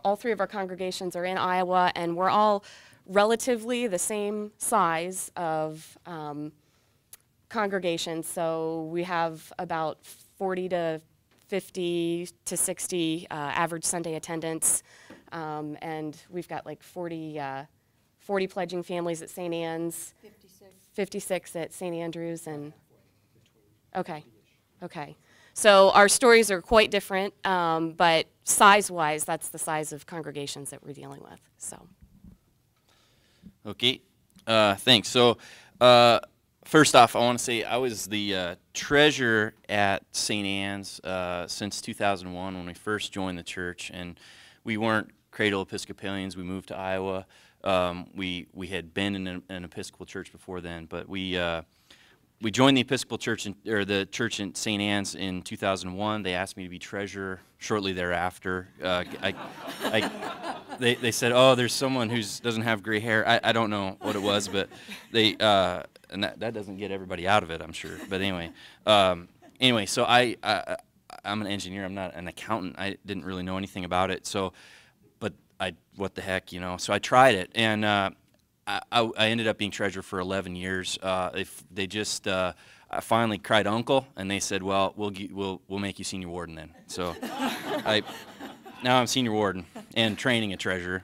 all three of our congregations are in Iowa, and we're all relatively the same size of congregations. So we have about 40 to 50 to 60 average Sunday attendance, and we've got like 40 pledging families at St. Anne's, 56 at St. Andrews, and okay. So our stories are quite different, but size-wise, that's the size of congregations that we're dealing with. So. Okay, thanks. So first off, I want to say I was the treasurer at St. Anne's since 2001 when we first joined the church, and we weren't Cradle Episcopalians. We moved to Iowa. We had been in an Episcopal church before then, but we joined the Episcopal church or the church in St. Anne's in 2001. They asked me to be treasurer shortly thereafter. They said, "Oh, there's someone who doesn't have gray hair." I don't know what it was, but they and that doesn't get everybody out of it, I'm sure. But anyway, so I'm an engineer. I'm not an accountant. I didn't really know anything about it. So, but what the heck, you know? So I tried it, and I ended up being treasurer for 11 years. They just I finally cried uncle, and they said, "Well, we'll make you senior warden then." So now I'm senior warden and training a treasurer.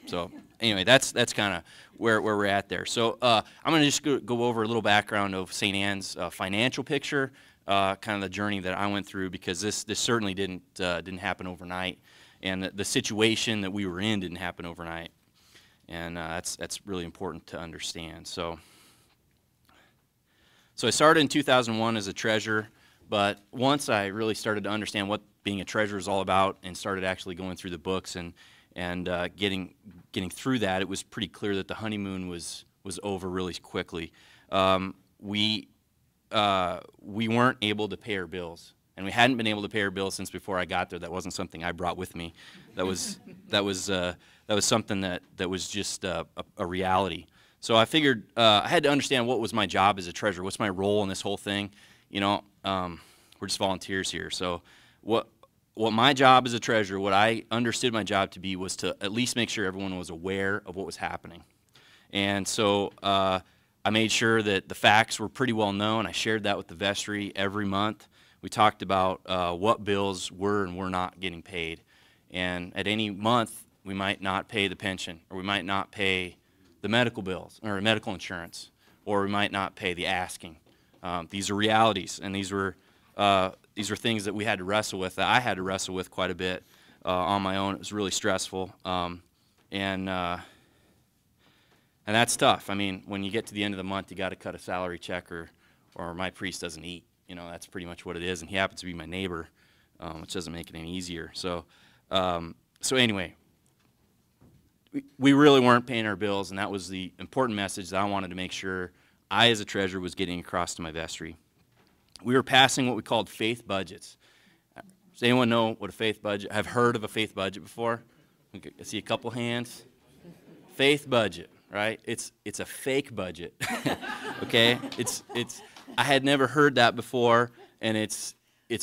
So anyway, that's kind of where we're at there. So I'm going to just go over a little background of St. Anne's financial picture, kind of the journey that I went through, because this certainly didn't happen overnight, and the situation that we were in didn't happen overnight. And that's really important to understand. So I started in 2001 as a treasurer, but once I really started to understand what being a treasurer is all about and started actually going through the books and getting through that, it was pretty clear that the honeymoon was over really quickly. We weren't able to pay our bills, and we hadn't been able to pay our bills since before I got there. That wasn't something I brought with me. That was something that was just a reality. So I figured I had to understand what was my job as a treasurer. What's my role in this whole thing? You know, we're just volunteers here. So what my job as a treasurer, what I understood my job to be, was to at least make sure everyone was aware of what was happening. And so I made sure that the facts were pretty well known. I shared that with the vestry every month. We talked about what bills were and were not getting paid. And at any month, we might not pay the pension, or we might not pay the medical bills or medical insurance, or we might not pay the asking. These are realities, and these were things that we had to wrestle with, that I had to wrestle with quite a bit on my own. It was really stressful, and that's tough. I mean, when you get to the end of the month, you got to cut a salary check, or my priest doesn't eat. You know, that's pretty much what it is, and he happens to be my neighbor, which doesn't make it any easier. So anyway, we really weren't paying our bills, and that was the important message that I wanted to make sure I, as a treasurer, was getting across to my vestry. We were passing what we called faith budgets. Does anyone know what a faith budget? Have heard of a faith budget before? Okay, I see a couple hands. Faith budget, right? It's a fake budget. Okay, I had never heard that before, and it's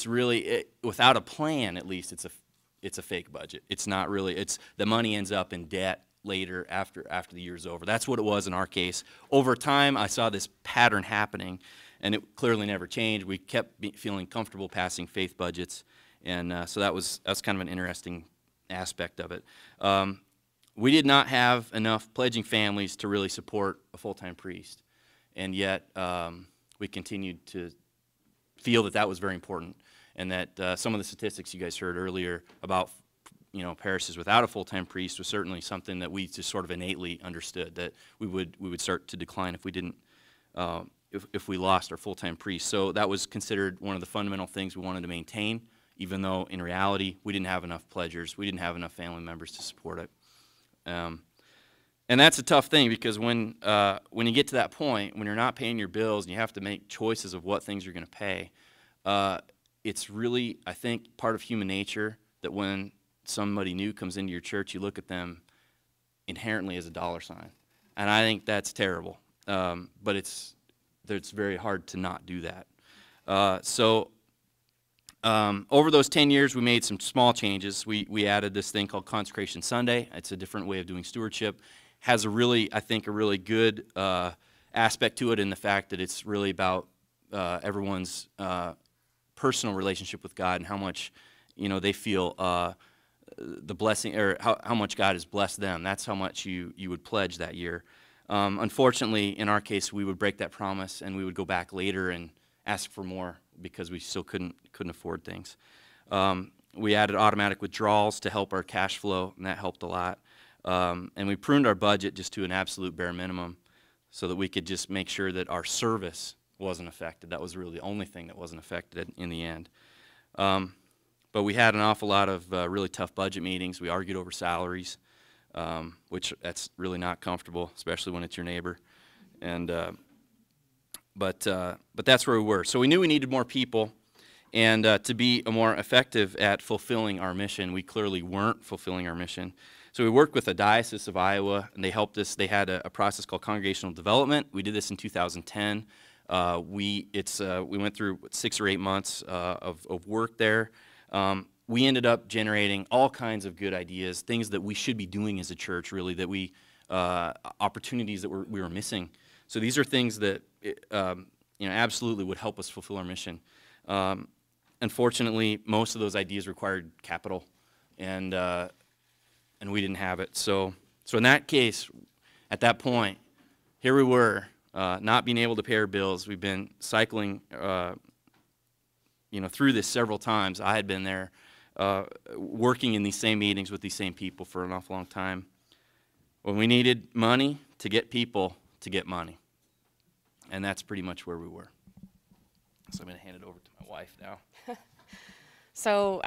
really without a plan. At least it's a fake budget. It's not really. It's the money ends up in debt later after the year's over. That's what it was in our case. Over time, I saw this pattern happening, and it clearly never changed. We kept feeling comfortable passing faith budgets, and so that was kind of an interesting aspect of it. We did not have enough pledging families to really support a full-time priest, and yet we continued to feel that was very important, and that some of the statistics you guys heard earlier about parishes without a full-time priest was certainly something that we just sort of innately understood, that we would start to decline if we didn't if we lost our full-time priest. So that was considered one of the fundamental things we wanted to maintain, even though in reality we didn't have enough pledgers, we didn't have enough family members to support it. And that's a tough thing, because when you get to that point, when you're not paying your bills and you have to make choices of what things you're going to pay, it's really, I think, part of human nature that when somebody new comes into your church, you look at them inherently as a dollar sign. And I think that's terrible. But it's very hard to not do that. So Over those 10 years, we made some small changes. We added this thing called Consecration Sunday. It's a different way of doing stewardship. Has a really, I think, a really good aspect to it in the fact that it's really about everyone's personal relationship with God and how much, they feel the blessing, or how much God has blessed them. That's how much you would pledge that year. Unfortunately, in our case, we would break that promise and we would go back later and ask for more because we still couldn't afford things. We added automatic withdrawals to help our cash flow, and that helped a lot. And we pruned our budget just to an absolute bare minimum so that we could just make sure that our service wasn't affected. That was really the only thing that wasn't affected in the end. But we had an awful lot of really tough budget meetings. We argued over salaries, which that's really not comfortable, especially when it's your neighbor. And but that's where we were. So we knew we needed more people, and to be more effective at fulfilling our mission. We clearly weren't fulfilling our mission. So we worked with the Diocese of Iowa, and they helped us. They had a process called congregational development. We did this in 2010. We went through 6 or 8 months of work there. We ended up generating all kinds of good ideas, things that we should be doing as a church, really, that opportunities that we were missing. So these are things that absolutely would help us fulfill our mission. Unfortunately, most of those ideas required capital, and we didn't have it. So in that case, at that point, here we were, not being able to pay our bills. We've been cycling, through this several times. I had been there, working in these same meetings with these same people for an awful long time. When we needed money to get people to get money, and that's pretty much where we were. So I'm going to hand it over to my wife now. So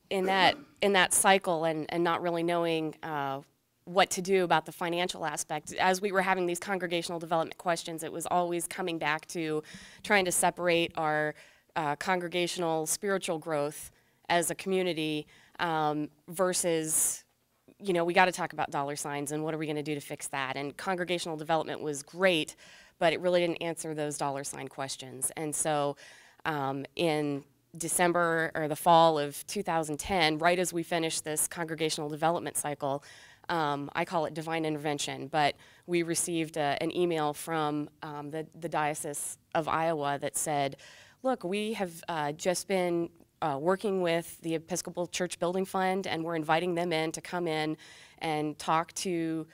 in that cycle and not really knowing what to do about the financial aspect, as we were having these congregational development questions, it was always coming back to trying to separate our congregational spiritual growth as a community versus, we got to talk about dollar signs and what are we going to do to fix that. And congregational development was great, but it really didn't answer those dollar sign questions. And so in December or the fall of 2010, right as we finished this congregational development cycle, I call it divine intervention, but we received an email from the Diocese of Iowa that said, look, we have just been working with the Episcopal Church Building Fund, and we're inviting them in to come in and talk to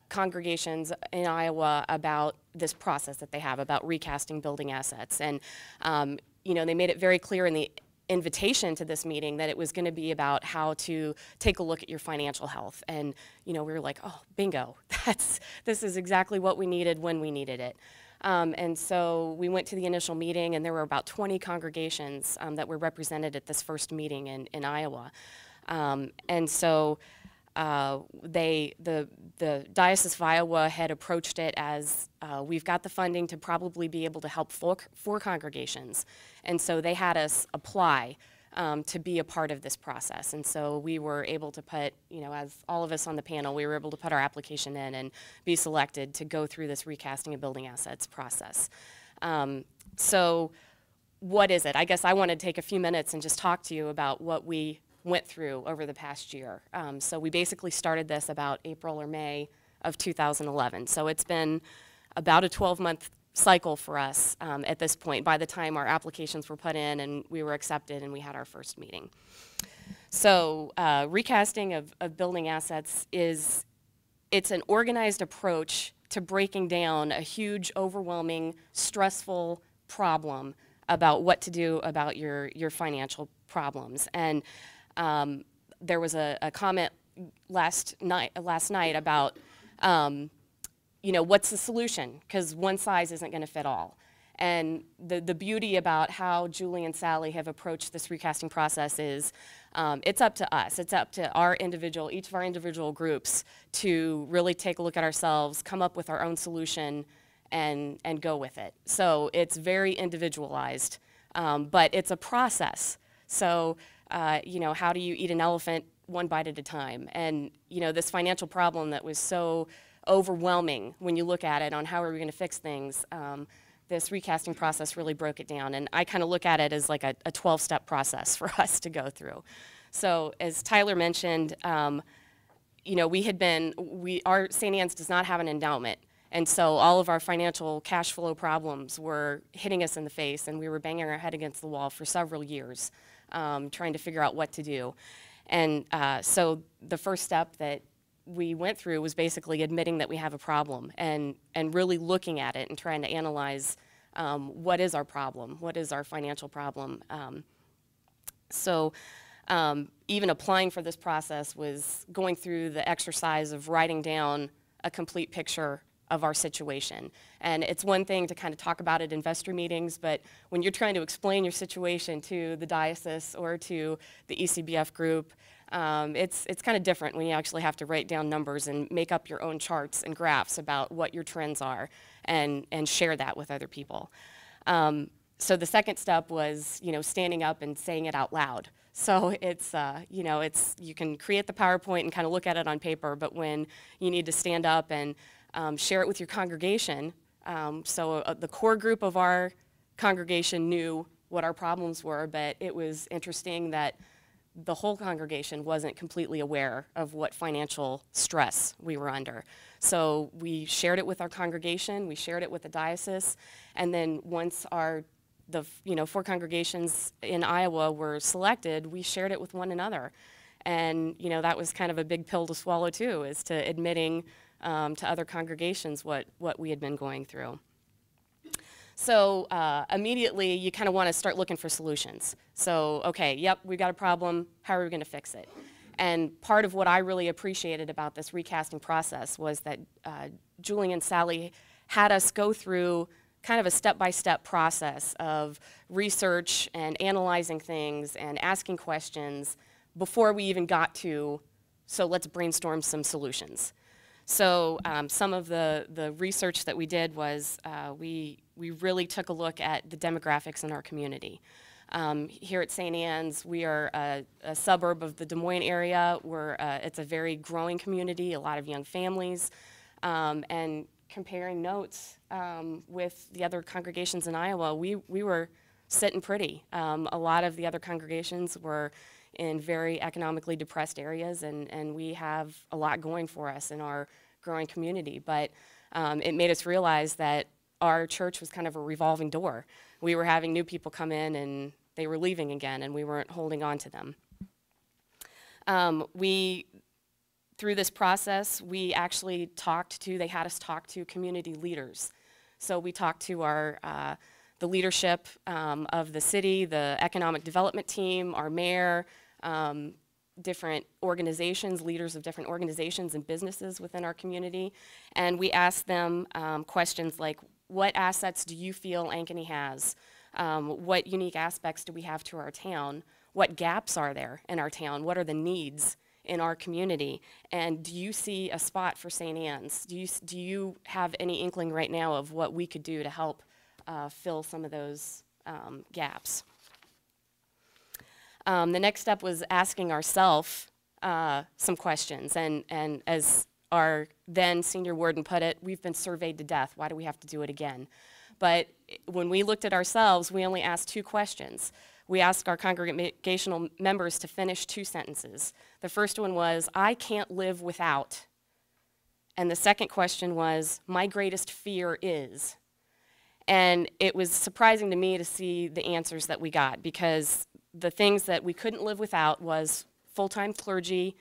congregations in Iowa about this process that they have about recasting building assets. And, they made it very clear in the invitation to this meeting that it was going to be about how to take a look at your financial health. And, we were like, oh, bingo, this is exactly what we needed when we needed it. And so we went to the initial meeting, and there were about 20 congregations that were represented at this first meeting in Iowa. And so the Diocese of Iowa had approached it as we've got the funding to probably be able to help four congregations. And so they had us apply to be a part of this process. And so we were able to put, as all of us on the panel, we were able to put our application in and be selected to go through this recasting of building assets process. So what is it? I guess I want to take a few minutes and just talk to you about what we went through over the past year. So we basically started this about April or May of 2011. So it's been about a 12-month cycle for us at this point by the time our applications were put in and we were accepted and we had our first meeting. So recasting of building assets it's an organized approach to breaking down a huge, overwhelming, stressful problem about what to do about your financial problems. And there was a comment last night about what's the solution? Because one size isn't going to fit all. And the beauty about how Julie and Sally have approached this recasting process is it's up to us. It's up to each of our individual groups to really take a look at ourselves, come up with our own solution, and go with it. So it's very individualized, but it's a process. So, how do you eat an elephant one bite at a time? And, this financial problem that was so overwhelming when you look at it on how are we going to fix things, this recasting process really broke it down. And I kind of look at it as like a 12-step process for us to go through. So as Tyler mentioned, you know, our St. Anne's does not have an endowment. And so all of our financial cash flow problems were hitting us in the face, and we were banging our head against the wall for several years, trying to figure out what to do. And so the first step that we went through was basically admitting that we have a problem and really looking at it and trying to analyze what is our problem, what is our financial problem. Even applying for this process was going through the exercise of writing down a complete picture of our situation. And it's one thing to kind of talk about it at investor meetings, but when you're trying to explain your situation to the diocese or to the ECBF group, it's kind of different when you actually have to write down numbers and make up your own charts and graphs about what your trends are and share that with other people. So the second step was, you know, standing up and saying it out loud. So it's, you know, you can create the PowerPoint and kind of look at it on paper, but when you need to stand up and share it with your congregation, the core group of our congregation knew what our problems were, but it was interesting that the whole congregation wasn't completely aware of what financial stress we were under. So we shared it with our congregation, we shared it with the diocese, and then once the 4 congregations in Iowa were selected, we shared it with one another. And, you know, that was kind of a big pill to swallow too, is to admitting to other congregations what we had been going through. So immediately you kind of want to start looking for solutions. So, okay, yep, we got a problem, how are we going to fix it? And part of what I really appreciated about this recasting process was that Julie and Sally had us go through kind of a step-by-step process of research and analyzing things and asking questions before we even got to, so let's brainstorm some solutions. So some of the research that we did was we really took a look at the demographics in our community. Here at St. Anne's, we are a suburb of the Des Moines area. It's a very growing community, a lot of young families, and comparing notes with the other congregations in Iowa, we were sitting pretty. A lot of the other congregations were in very economically depressed areas, and we have a lot going for us in our growing community. But it made us realize that our church was kind of a revolving door. We were having new people come in, and they were leaving again, and we weren't holding on to them. Through this process, they had us talk to community leaders. So we talked to the leadership of the city, the economic development team, our mayor, different organizations, leaders of different organizations and businesses within our community. And we asked them questions like, what assets do you feel Ankeny has? What unique aspects do we have to our town? What gaps are there in our town? What are the needs in our community? And do you see a spot for St. Anne's? Do you have any inkling right now of what we could do to help fill some of those gaps? The next step was asking ourselves some questions. And as our then senior warden put it, we've been surveyed to death. Why do we have to do it again? But when we looked at ourselves, we only asked 2 questions. We asked our congregational members to finish 2 sentences. The first one was, I can't live without. And the second question was, my greatest fear is. And it was surprising to me to see the answers that we got, because the things that we couldn't live without was full-time clergy,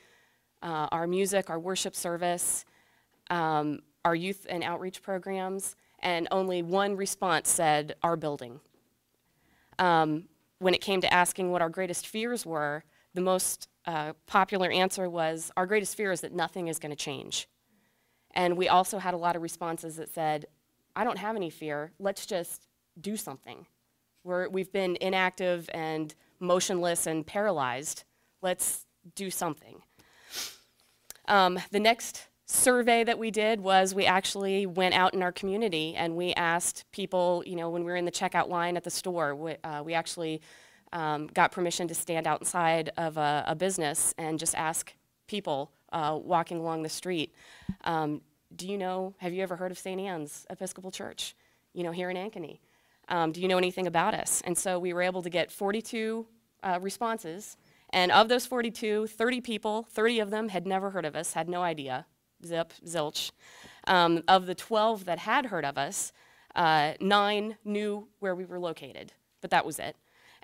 our music, our worship service, our youth and outreach programs, and only one response said, our building. When it came to asking what our greatest fears were, the most popular answer was, our greatest fear is that nothing is going to change. And we also had a lot of responses that said, I don't have any fear, let's just do something. We've been inactive and motionless and paralyzed, let's do something. The next survey that we did was we actually went out in our community and we asked people, you know, when we were in the checkout line at the store, we actually got permission to stand outside of a business and just ask people walking along the street, have you ever heard of St. Anne's Episcopal Church? here in Ankeny? Do you know anything about us? And so we were able to get 42 responses. And of those 42, 30 people, 30 of them had never heard of us, had no idea, zip, zilch. Of the 12 that had heard of us, 9 knew where we were located, but that was it.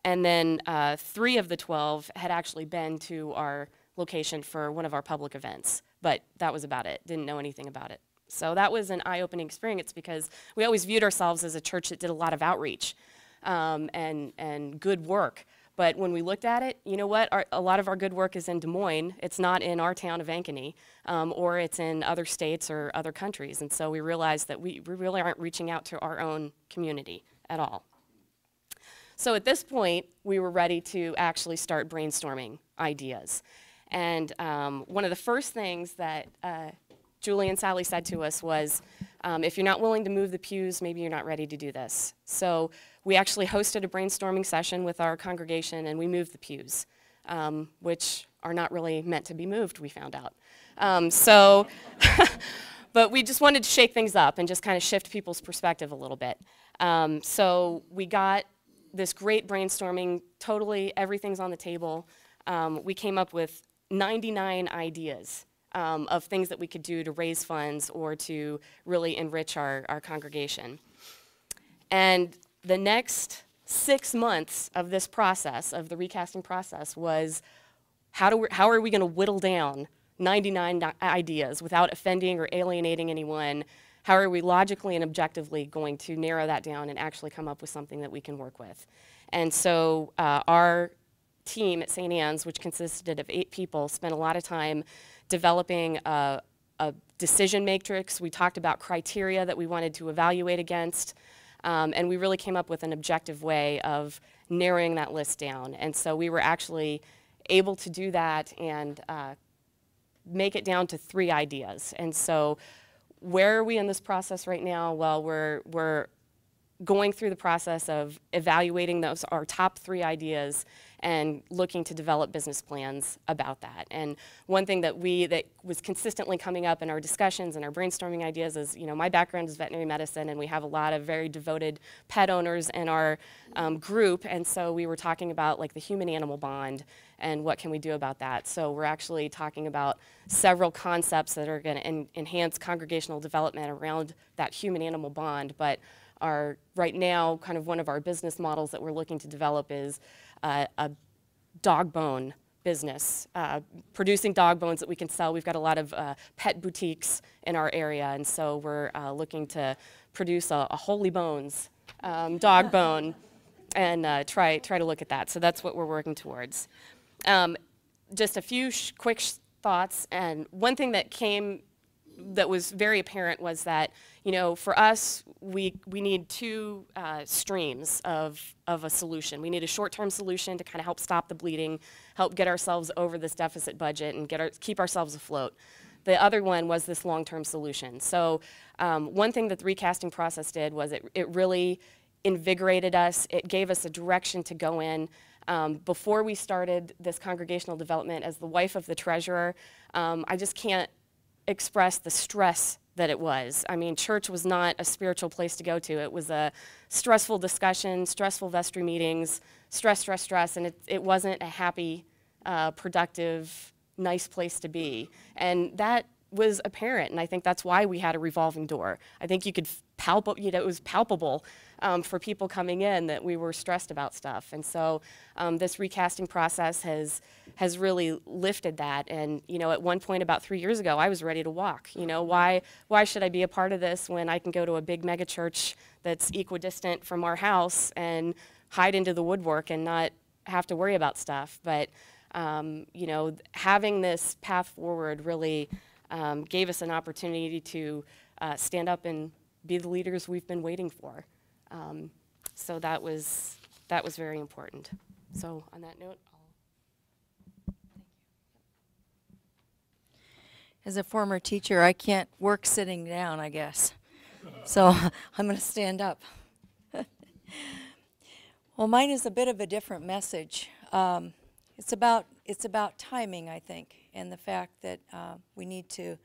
And then 3 of the 12 had actually been to our location for one of our public events, but that was about it, didn't know anything about it. So that was an eye-opening experience because we always viewed ourselves as a church that did a lot of outreach and good work. But when we looked at it, you know what? A lot of our good work is in Des Moines. It's not in our town of Ankeny, or it's in other states or other countries. And so we realized that we really aren't reaching out to our own community at all. So at this point, we were ready to actually start brainstorming ideas. And one of the first things that Julie and Sally said to us was, if you're not willing to move the pews, maybe you're not ready to do this. So we actually hosted a brainstorming session with our congregation, and we moved the pews, which are not really meant to be moved, we found out. But we just wanted to shake things up and just kind of shift people's perspective a little bit. So we got this great brainstorming, totally everything's on the table. We came up with 99 ideas of things that we could do to raise funds or to really enrich our congregation. And the next 6 months of this process, of the recasting process, was how are we going to whittle down 99 ideas without offending or alienating anyone? How are we logically and objectively going to narrow that down and actually come up with something that we can work with? And so our team at St. Anne's, which consisted of 8 people, spent a lot of time developing a decision matrix. We talked about criteria that we wanted to evaluate against, and we really came up with an objective way of narrowing that list down. And so we were actually able to do that and make it down to 3 ideas. And so where are we in this process right now? Well, we're going through the process of evaluating our top 3 ideas and looking to develop business plans about that. And one thing that was consistently coming up in our discussions and our brainstorming ideas is, my background is veterinary medicine, and we have a lot of very devoted pet owners in our group, and so we were talking about like the human-animal bond and what can we do about that. So we're actually talking about several concepts that are going to enhance congregational development around that human-animal bond, but right now, kind of one of our business models that we're looking to develop is a dog bone business, producing dog bones that we can sell. We've got a lot of pet boutiques in our area, and so we're looking to produce a Holy Bones dog bone and try to look at that. So that's what we're working towards. Just a few quick thoughts, and one thing that was very apparent was that, for us, we need 2 streams of a solution. We need a short-term solution to kind of help stop the bleeding, help get ourselves over this deficit budget, and keep ourselves afloat. The other one was this long-term solution. So one thing that the recasting process did was it really invigorated us. It gave us a direction to go in. Before we started this congregational development, as the wife of the treasurer, I just can't express the stress that it was. I mean, church was not a spiritual place to go to. It was a stressful discussion, stressful vestry meetings, stress, and it wasn't a happy, productive, nice place to be. And that was apparent, and I think that's why we had a revolving door. I think you could it was palpable for people coming in that we were stressed about stuff. And so this recasting process has really lifted that. And at one point about 3 years ago, I was ready to walk. Why should I be a part of this when I can go to a big mega church that's equidistant from our house and hide into the woodwork and not have to worry about stuff? But having this path forward really gave us an opportunity to stand up and be the leaders we've been waiting for. So that was very important. So on that note, As a former teacher, I can't work sitting down, I guess. So I'm going to stand up. Well, mine is a bit of a different message. It's about timing, I think, and the fact that we need to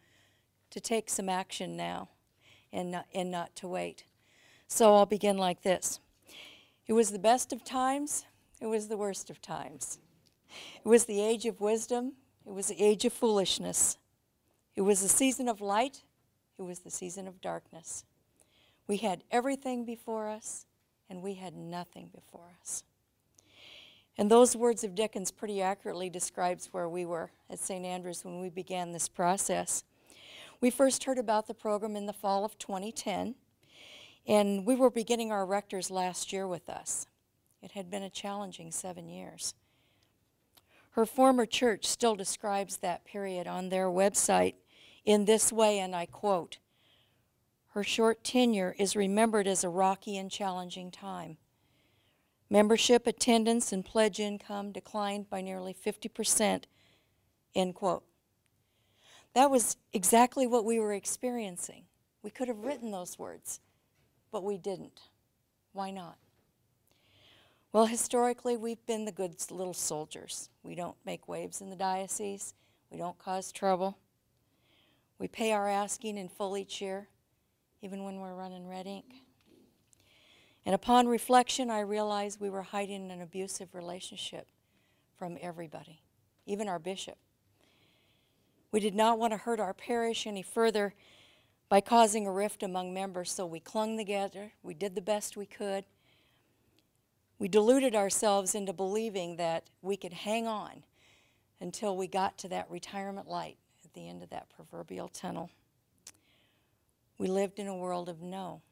take some action now and not to wait. So I'll begin like this. It was the best of times, it was the worst of times. It was the age of wisdom, it was the age of foolishness. It was the season of light, it was the season of darkness. We had everything before us, and we had nothing before us. And those words of Dickens pretty accurately describes where we were at St. Andrews when we began this process. We first heard about the program in the fall of 2010, and we were beginning our rectors last year with us. It had been a challenging 7 years. Her former church still describes that period on their website in this way, and I quote, "Her short tenure is remembered as a rocky and challenging time. Membership attendance and pledge income declined by nearly 50%, end quote." That was exactly what we were experiencing. We could have written those words, but we didn't. Why not? Well, historically, we've been the good little soldiers. We don't make waves in the diocese. We don't cause trouble. We pay our asking in full each year, even when we're running red ink. And upon reflection, I realized we were hiding an abusive relationship from everybody, even our bishop. We did not want to hurt our parish any further by causing a rift among members, so we clung together. We did the best we could. We deluded ourselves into believing that we could hang on until we got to that retirement light at the end of that proverbial tunnel. We lived in a world of no.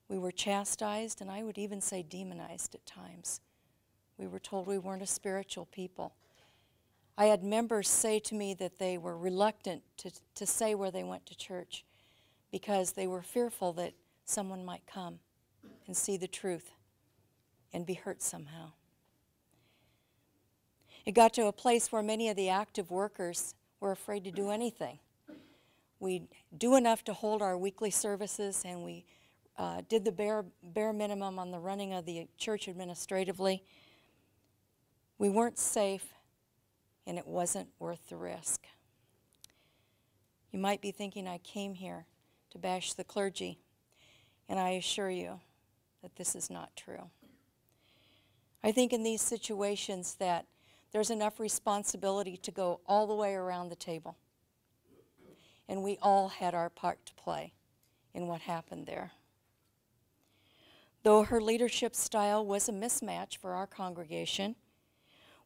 We were chastised, and I would even say demonized at times. We were told we weren't a spiritual people. I had members say to me that they were reluctant to say where they went to church because they were fearful that someone might come and see the truth and be hurt somehow. It got to a place where many of the active workers were afraid to do anything. We'd do enough to hold our weekly services, and we did the bare minimum on the running of the church administratively. We weren't safe, and it wasn't worth the risk. You might be thinking I came here to bash the clergy, and I assure you that this is not true. I think in these situations that there's enough responsibility to go all the way around the table, and we all had our part to play in what happened there. Though her leadership style was a mismatch for our congregation,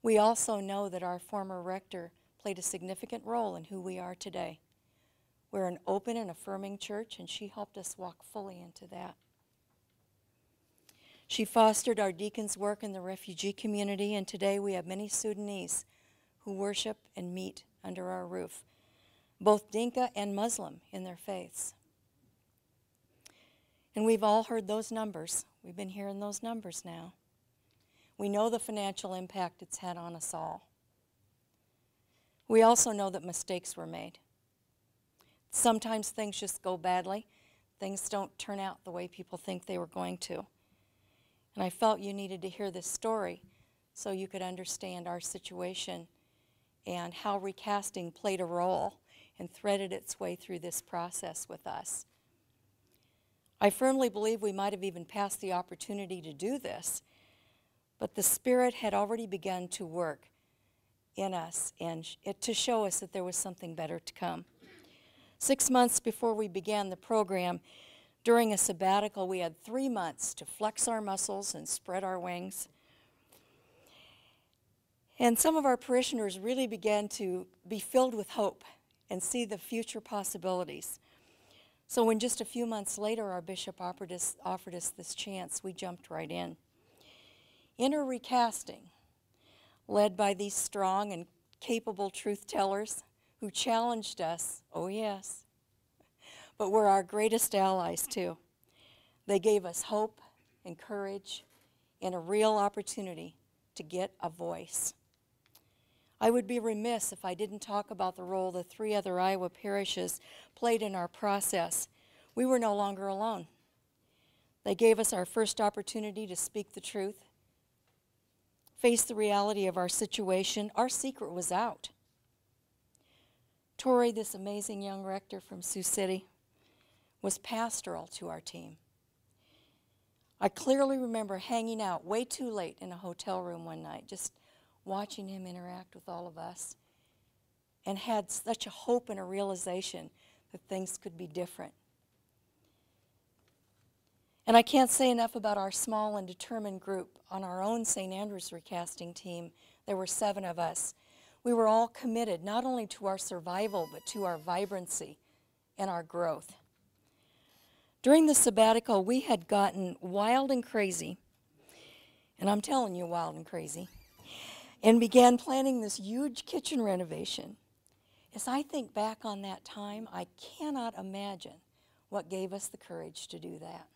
we also know that our former rector played a significant role in who we are today. We're an open and affirming church, and she helped us walk fully into that. She fostered our deacons' work in the refugee community, and today we have many Sudanese who worship and meet under our roof, both Dinka and Muslim in their faiths. And we've all heard those numbers. We've been hearing those numbers now. We know the financial impact it's had on us all. We also know that mistakes were made. Sometimes things just go badly. Things don't turn out the way people think they were going to. And I felt you needed to hear this story so you could understand our situation and how recasting played a role and threaded its way through this process with us. I firmly believe we might have even passed the opportunity to do this, but the Spirit had already begun to work in us and to show us that there was something better to come. 6 months before we began the program, during a sabbatical, we had 3 months to flex our muscles and spread our wings. And some of our parishioners really began to be filled with hope and see the future possibilities. So when just a few months later our bishop offered us this chance, we jumped right in. In her recasting, led by these strong and capable truth tellers who challenged us, oh yes, but were our greatest allies too. They gave us hope and courage and a real opportunity to get a voice. I would be remiss if I didn't talk about the role the 3 other Iowa parishes played in our process. We were no longer alone. They gave us our first opportunity to speak the truth, face the reality of our situation. Our secret was out. Tori, this amazing young rector from Sioux City, was pastoral to our team. I clearly remember hanging out way too late in a hotel room one night, just watching him interact with all of us, and had such a hope and a realization that things could be different. And I can't say enough about our small and determined group on our own St. Andrews recasting team. There were 7 of us. We were all committed not only to our survival, but to our vibrancy and our growth. During the sabbatical, we had gotten wild and crazy, and I'm telling you, wild and crazy, and began planning this huge kitchen renovation. As I think back on that time, I cannot imagine what gave us the courage to do that.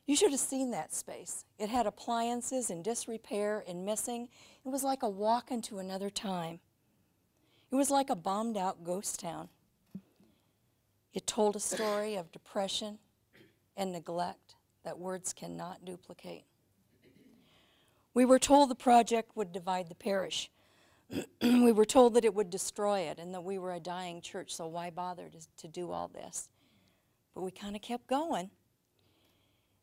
You should have seen that space. It had appliances in disrepair and missing. It was like a walk into another time. It was like a bombed out ghost town. It told a story of depression and neglect that words cannot duplicate. We were told the project would divide the parish. We were told that it would destroy it and that we were a dying church, so why bother to do all this? But we kind of kept going.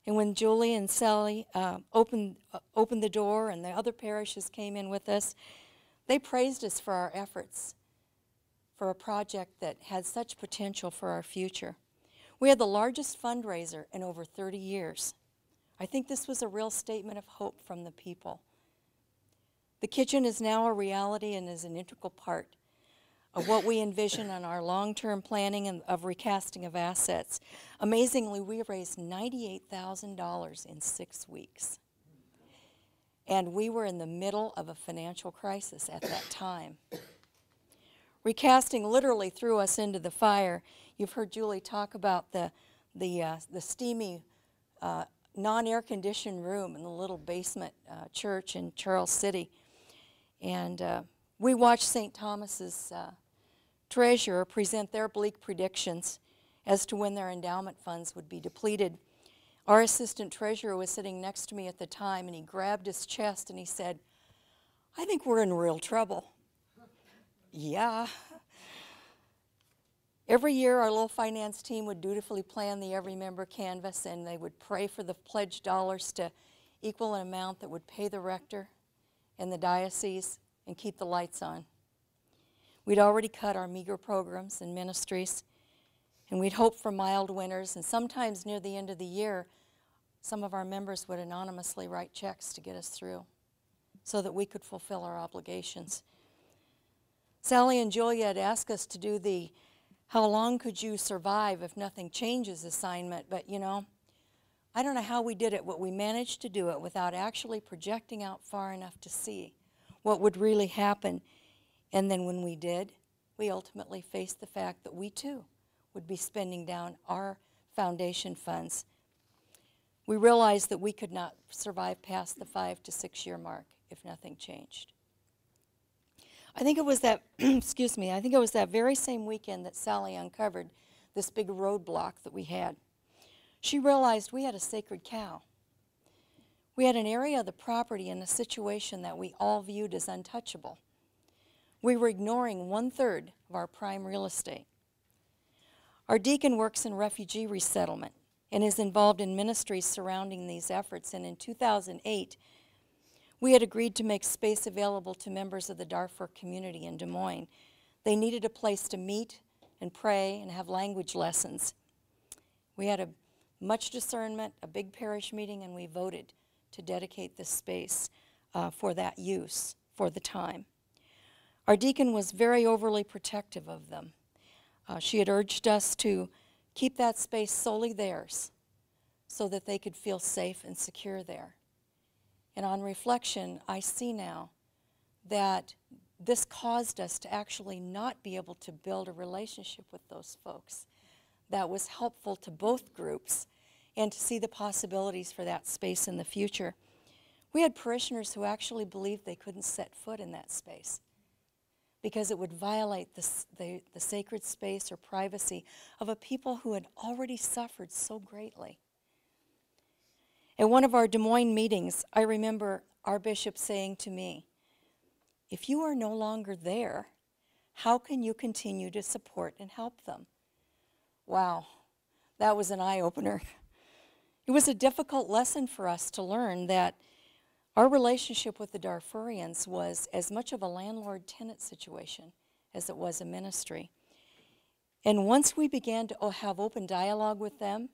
And when Julie and Sally opened the door and the other parishes came in with us, they praised us for our efforts, for a project that had such potential for our future. We had the largest fundraiser in over 30 years. I think this was a real statement of hope from the people. The kitchen is now a reality and is an integral part of what we envision on our long-term planning and of recasting of assets. Amazingly, we raised $98,000 in 6 weeks. And we were in the middle of a financial crisis at that time. Recasting literally threw us into the fire. You've heard Julie talk about the steamy, non-air-conditioned room in the little basement church in Charles City. And we watched St. Thomas's treasurer present their bleak predictions as to when their endowment funds would be depleted. Our assistant treasurer was sitting next to me at the time, and he grabbed his chest and he said, "I think we're in real trouble." Yeah. Every year our little finance team would dutifully plan the every member canvas, and they would pray for the pledged dollars to equal an amount that would pay the rector and the diocese and keep the lights on. We'd already cut our meager programs and ministries, and we'd hoped for mild winters, and sometimes near the end of the year, some of our members would anonymously write checks to get us through so that we could fulfill our obligations. Sally and Julia had asked us to do the "how long could you survive if nothing changes" assignment, but you know, I don't know how we did it, but we managed to do it without actually projecting out far enough to see what would really happen. And then when we did, we ultimately faced the fact that we too would be spending down our foundation funds. We realized that we could not survive past the 5 to 6 year mark if nothing changed. I think it was that, excuse me, I think it was that very same weekend that Sally uncovered this big roadblock that we had. She realized we had a sacred cow. We had an area of the property in a situation that we all viewed as untouchable. We were ignoring 1/3 of our prime real estate. Our deacon works in refugee resettlement and is involved in ministries surrounding these efforts, and in 2008, we had agreed to make space available to members of the Darfur community in Des Moines. They needed a place to meet and pray and have language lessons. We had much discernment, a big parish meeting, and we voted to dedicate this space for that use for the time. Our deacon was very overly protective of them. She had urged us to keep that space solely theirs so that they could feel safe and secure there. And on reflection, I see now that this caused us to actually not be able to build a relationship with those folks that was helpful to both groups and to see the possibilities for that space in the future. We had parishioners who actually believed they couldn't set foot in that space because it would violate the sacred space or privacy of a people who had already suffered so greatly. At one of our Des Moines meetings, I remember our bishop saying to me, "If you are no longer there, how can you continue to support and help them?" Wow, that was an eye-opener. It was a difficult lesson for us to learn that our relationship with the Darfurians was as much of a landlord-tenant situation as it was a ministry. And once we began to have open dialogue with them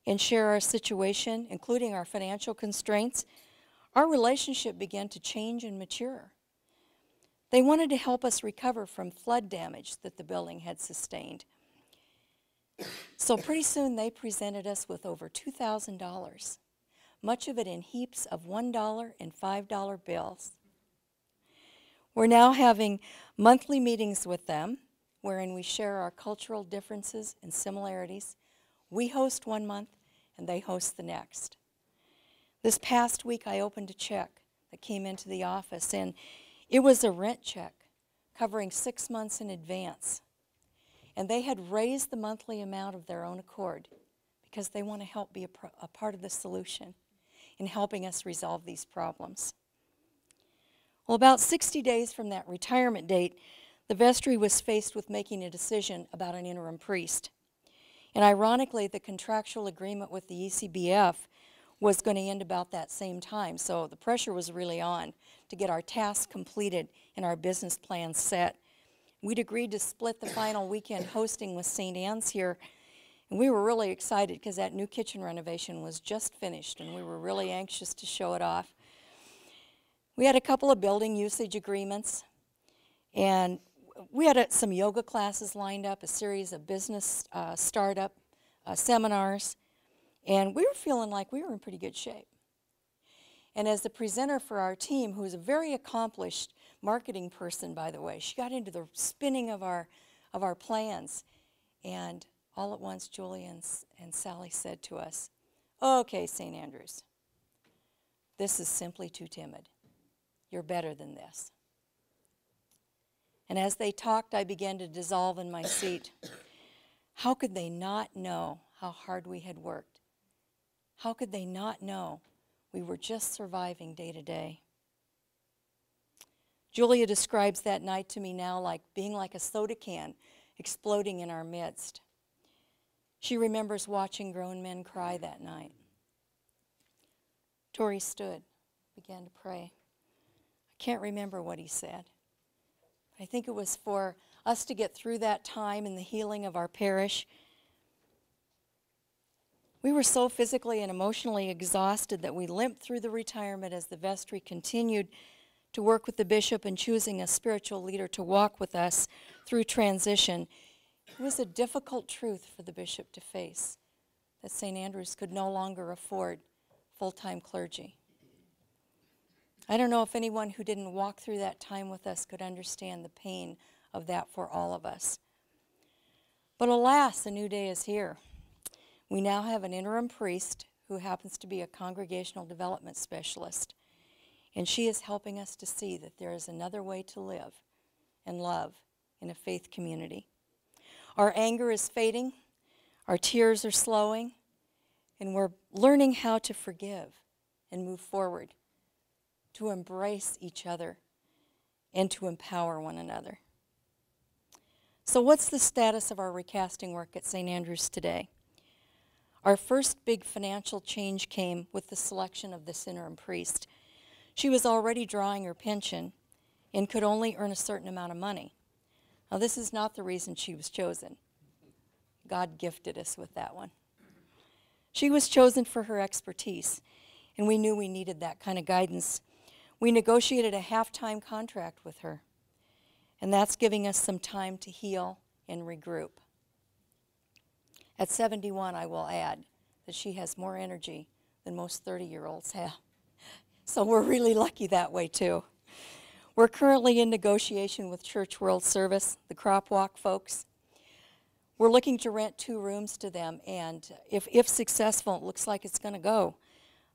and share our situation, including our financial constraints, our relationship began to change and mature. They wanted to help us recover from flood damage that the building had sustained. So pretty soon they presented us with over $2,000, much of it in heaps of $1 and $5 bills. We're now having monthly meetings with them, wherein we share our cultural differences and similarities. We host one month, and they host the next. This past week, I opened a check that came into the office, and it was a rent check covering 6 months in advance. And they had raised the monthly amount of their own accord because they want to help be a part of the solution in helping us resolve these problems. Well, about 60 days from that retirement date, the vestry was faced with making a decision about an interim priest. And ironically, the contractual agreement with the ECBF was going to end about that same time, so the pressure was really on to get our tasks completed and our business plans set. We'd agreed to split the final weekend hosting with St. Anne's here, and we were really excited because that new kitchen renovation was just finished, and we were really anxious to show it off. We had a couple of building usage agreements, and we had some yoga classes lined up, a series of business startup seminars, and we were feeling like we were in pretty good shape. And as the presenter for our team, who is a very accomplished marketing person, by the way, she got into the spinning of our plans, and all at once Julie and Sally said to us, "Okay, St. Andrews, this is simply too timid. You're better than this." And as they talked, I began to dissolve in my seat. How could they not know how hard we had worked? How could they not know we were just surviving day to day? Julia describes that night to me now like being like a soda can exploding in our midst. She remembers watching grown men cry that night. Tori stood, began to pray. I can't remember what he said. I think it was for us to get through that time in the healing of our parish. We were so physically and emotionally exhausted that we limped through the retirement as the vestry continued to work with the bishop in choosing a spiritual leader to walk with us through transition. It was a difficult truth for the bishop to face, that St. Andrews could no longer afford full-time clergy. I don't know if anyone who didn't walk through that time with us could understand the pain of that for all of us. But alas, a new day is here. We now have an interim priest who happens to be a congregational development specialist, and she is helping us to see that there is another way to live and love in a faith community. Our anger is fading, our tears are slowing, and we're learning how to forgive and move forward, to embrace each other and to empower one another. So what's the status of our recasting work at St. Andrews today? Our first big financial change came with the selection of this interim priest. She was already drawing her pension and could only earn a certain amount of money. Now, this is not the reason she was chosen. God gifted us with that one. She was chosen for her expertise, and we knew we needed that kind of guidance. We negotiated a half-time contract with her, and that's giving us some time to heal and regroup. At 71, I will add that she has more energy than most 30-year-olds have. So we're really lucky that way, too. We're currently in negotiation with Church World Service, the Crop Walk folks. We're looking to rent 2 rooms to them, and if successful, it looks like it's going to go.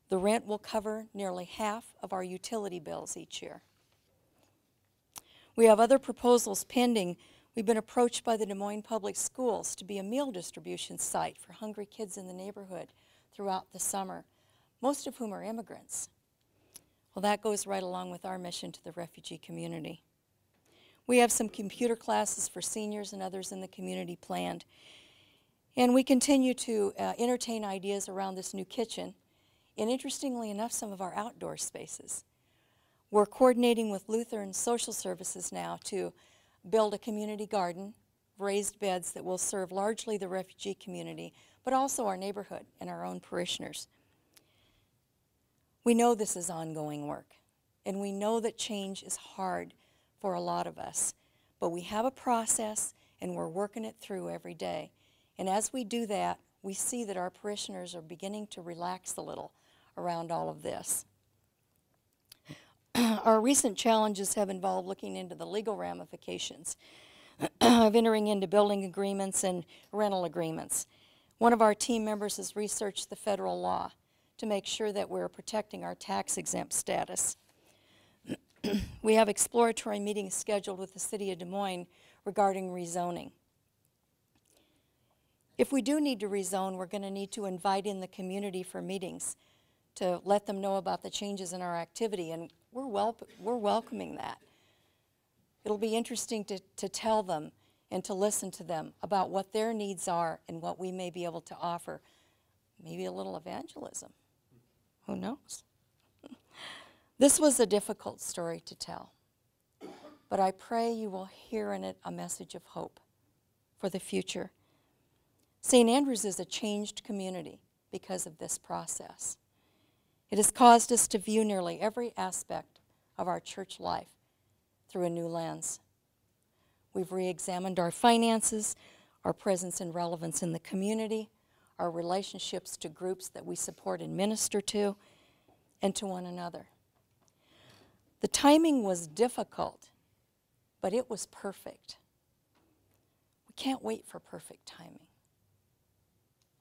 The rent will cover nearly half of our utility bills each year. We have other proposals pending. We've been approached by the Des Moines Public Schools to be a meal distribution site for hungry kids in the neighborhood throughout the summer, most of whom are immigrants. Well, that goes right along with our mission to the refugee community. We have some computer classes for seniors and others in the community planned. And we continue to entertain ideas around this new kitchen, and interestingly enough, some of our outdoor spaces. We're coordinating with Lutheran Social Services now to build a community garden, raised beds that will serve largely the refugee community, but also our neighborhood and our own parishioners. We know this is ongoing work, and we know that change is hard for a lot of us, but we have a process and we're working it through every day. And as we do that, we see that our parishioners are beginning to relax a little around all of this. Our recent challenges have involved looking into the legal ramifications of entering into building agreements and rental agreements. One of our team members has researched the federal law to make sure that we're protecting our tax-exempt status. We have exploratory meetings scheduled with the City of Des Moines regarding rezoning. If we do need to rezone, we're going to need to invite in the community for meetings to let them know about the changes in our activity, and we're welcoming that. It'll be interesting to tell them and to listen to them about what their needs are and what we may be able to offer. Maybe a little evangelism. Who knows? This was a difficult story to tell, but I pray you will hear in it a message of hope for the future. St. Andrews is a changed community because of this process. It has caused us to view nearly every aspect of our church life through a new lens. We've re-examined our finances, our presence and relevance in the community, our relationships to groups that we support and minister to, and to one another. The timing was difficult, but it was perfect. We can't wait for perfect timing.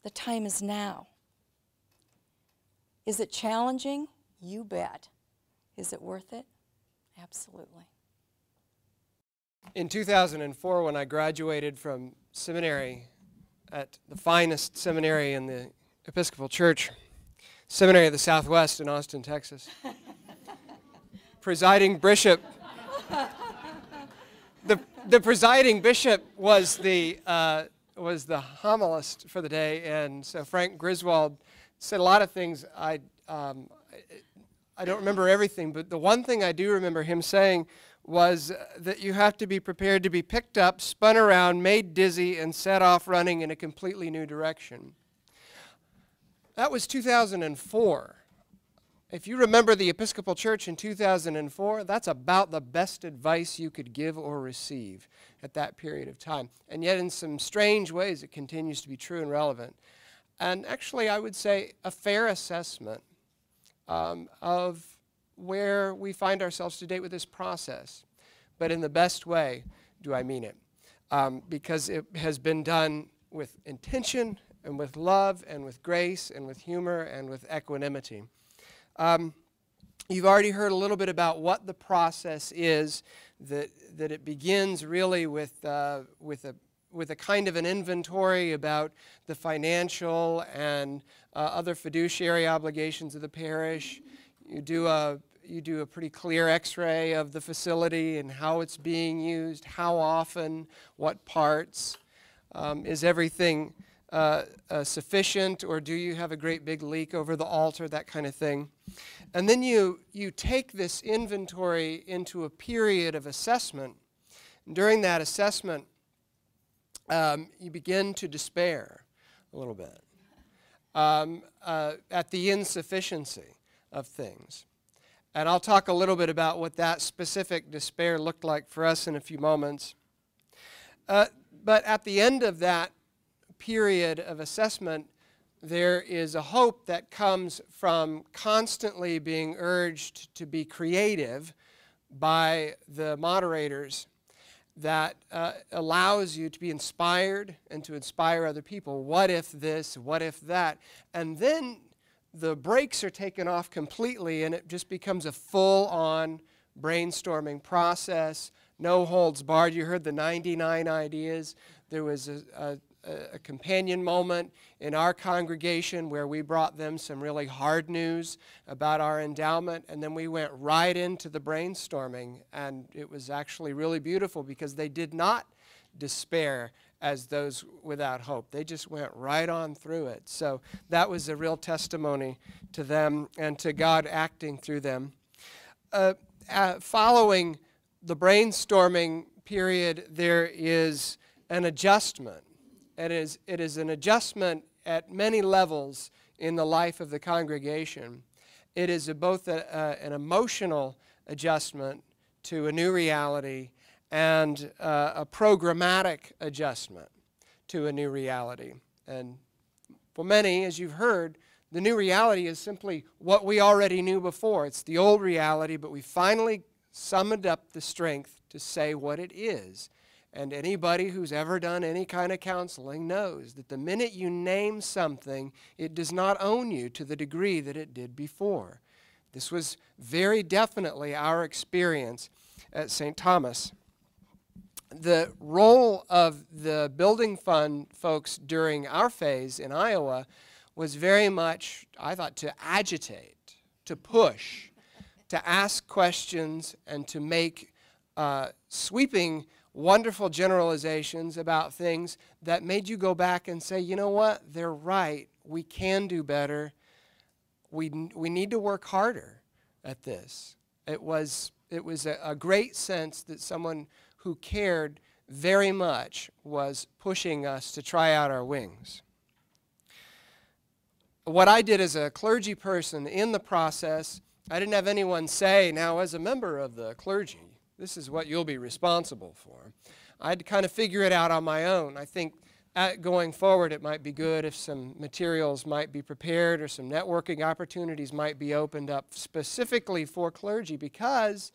The time is now. Is it challenging? You bet. Is it worth it? Absolutely. In 2004, when I graduated from seminary at the finest seminary in the Episcopal Church, Seminary of the Southwest in Austin, Texas, presiding bishop, the presiding bishop was the homilist for the day, and so Frank Griswold said a lot of things. I don't remember everything, but the one thing I do remember him saying was that you have to be prepared to be picked up, spun around, made dizzy, and set off running in a completely new direction. That was 2004. If you remember the Episcopal Church in 2004, that's about the best advice you could give or receive at that period of time. And yet in some strange ways it continues to be true and relevant. And actually I would say a fair assessment of where we find ourselves to date with this process. But in the best way do I mean it. Because it has been done with intention and with love and with grace and with humor and with equanimity. You've already heard a little bit about what the process is, that it begins really with a kind of an inventory about the financial and other fiduciary obligations of the parish. You do a pretty clear x-ray of the facility and how it's being used, how often, what parts. Is everything sufficient, or do you have a great big leak over the altar, that kind of thing. And then you take this inventory into a period of assessment. And during that assessment, you begin to despair a little bit at the insufficiency of things. And I'll talk a little bit about what that specific despair looked like for us in a few moments. But at the end of that period of assessment, there is a hope that comes from constantly being urged to be creative by the moderators that allows you to be inspired and to inspire other people. What if this? What if that? And then the brakes are taken off completely and it just becomes a full-on brainstorming process, no holds barred. You heard the 99 ideas. There was a companion moment in our congregation where we brought them some really hard news about our endowment, and then we went right into the brainstorming, and it was actually really beautiful because they did not despair as those without hope. They just went right on through it. So that was a real testimony to them and to God acting through them. Following the brainstorming period, there is an adjustment. It is an adjustment at many levels in the life of the congregation. It is both an emotional adjustment to a new reality and a programmatic adjustment to a new reality. And for many, as you've heard, the new reality is simply what we already knew before. It's the old reality, but we finally summoned up the strength to say what it is. And anybody who's ever done any kind of counseling knows that the minute you name something, it does not own you to the degree that it did before. This was very definitely our experience at St. Thomas. The role of the building fund folks during our phase in Iowa was very much, I thought, to agitate, to push, to ask questions, and to make sweeping, wonderful generalizations about things that made you go back and say, you know what, they're right, we can do better, we need to work harder at this. It was a great sense that someone who cared very much was pushing us to try out our wings. What I did as a clergy person in the process, I didn't have anyone say, now as a member of the clergy, this is what you'll be responsible for. I had to kind of figure it out on my own. I think going forward it might be good if some materials might be prepared or some networking opportunities might be opened up specifically for clergy, because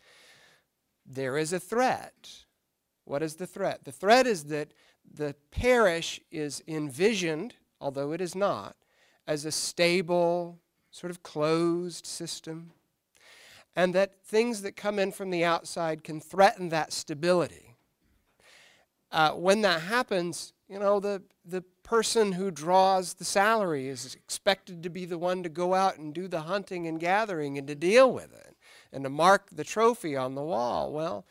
there is a threat. What is the threat? The threat is that the parish is envisioned, although it is not, as a stable, sort of closed system, and that things that come in from the outside can threaten that stability. When that happens, you know, the person who draws the salary is expected to be the one to go out and do the hunting and gathering and to deal with it and to mark the trophy on the wall. Well,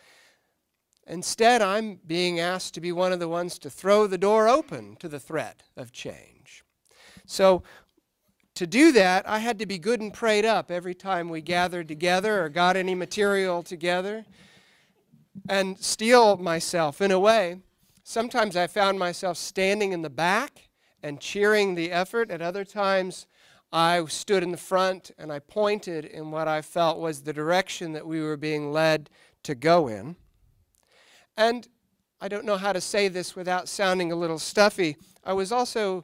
instead, I'm being asked to be one of the ones to throw the door open to the threat of change. So to do that, I had to be good and prayed up every time we gathered together or got any material together, and steel myself in a way. Sometimes I found myself standing in the back and cheering the effort. At other times, I stood in the front and I pointed in what I felt was the direction that we were being led to go in. And I don't know how to say this without sounding a little stuffy. I was also,